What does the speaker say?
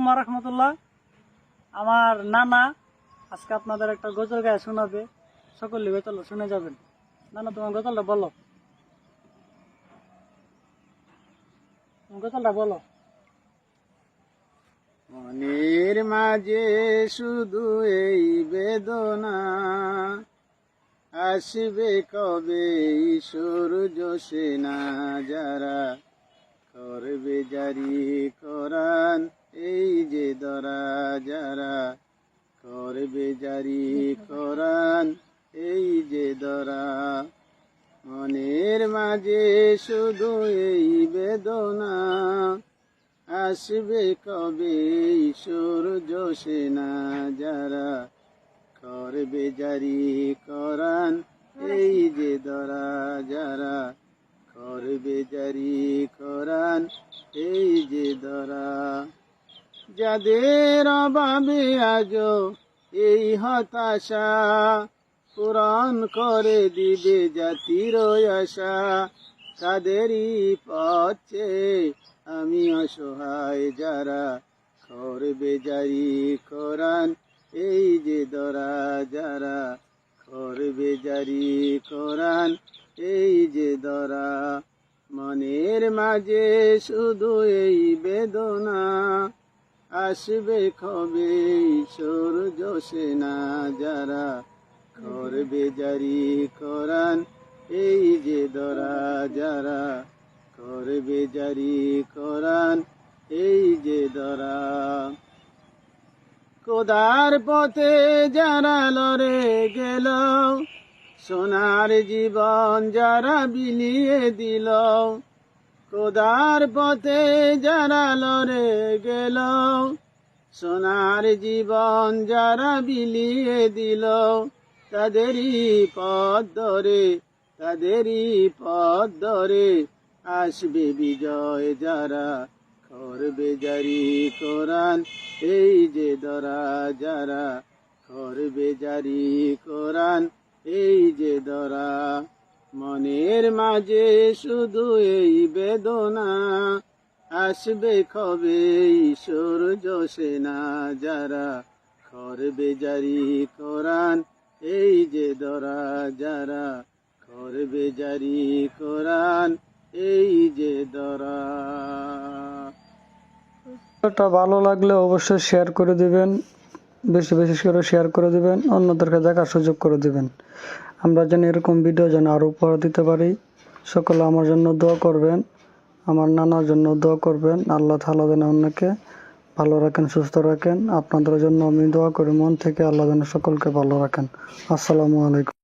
ওয়া রাহমাতুল্লাহ। আমার নানা আজকে আপনাদের একটা গজল গায়ে শোনাবে, সকলে গজল শুনে যাবেন। নানা, তোমার গজলটা বলো, গজলটা বলো। মনের মাঝে শুধু এই বেদনা, আসবে কবে সূর্য সেনা, যারা করবে জারি কোরআন এই যে দরা, যারা করবে জারি কোরআন এই যে দরা। মনের মাঝে শুধু এই বেদনা, আসবে কবে সূর্য সেনা, যারা করবে জারি কোরআন এই যে দরা, যারা করবে জারি কোরআন এই যে দরা। যাদের অভাবে আজো এই হতাশা, পূরণ করে দিবে জাতির আশা, তাদেরই পথে আমি অসহায়, যারা করবে জারি কোরআন এই যে দরা, যারা করবে জারি কোরআন এই যে দরা। মনের মাঝে শুধু এই বেদনা, আসবে কবে সূর্য সেনা, যারা করবে জারি কোরআন এই যে দরা, যারা করবে জারি কোরআন এই যে দরা। খোদার পথে যারা লড়ে গেল, সোনার জীবন যারা বিলিয়ে দিল, খোদার পথে যারা লড়ে গেল, সোনার জীবন যারা বিলিয়ে দিল, তাদেরই পথ ধরে, তাদেরই পথ ধরে আসবে বিজয়, যারা করবে জারি কোরআন এই যে দরা, যারা করবে জারি কোরআন এই যে দরা। মনের মাঝে শুধু এই বেদনা, আসবে কবে সূর্য সেনা, যারা করবে জারি কোরআন এই যে দরা, যারা করবে জারি কোরআন এই যে দরা। ভালো লাগলে অবশ্যই শেয়ার করে দিবেন, বেশি বেশি করে শেয়ার করে দিবেন, অন্যদেরকে দেখার সুযোগ করে দিবেন। আমরা যেন এরকম ভিডিও যেন আরো উপহার দিতে পারি। সকলে আমার জন্য দোয়া করবেন, আমার নানার জন্য দোয়া করবেন। আল্লাহ তাআলা যেন অন্যকে ভালো রাখেন, সুস্থ রাখেন। আপনাদের জন্য আমি দোয়া করি মন থেকে, আল্লাহ যেন সকলকে ভালো রাখেন। আসসালামু আলাইকুম।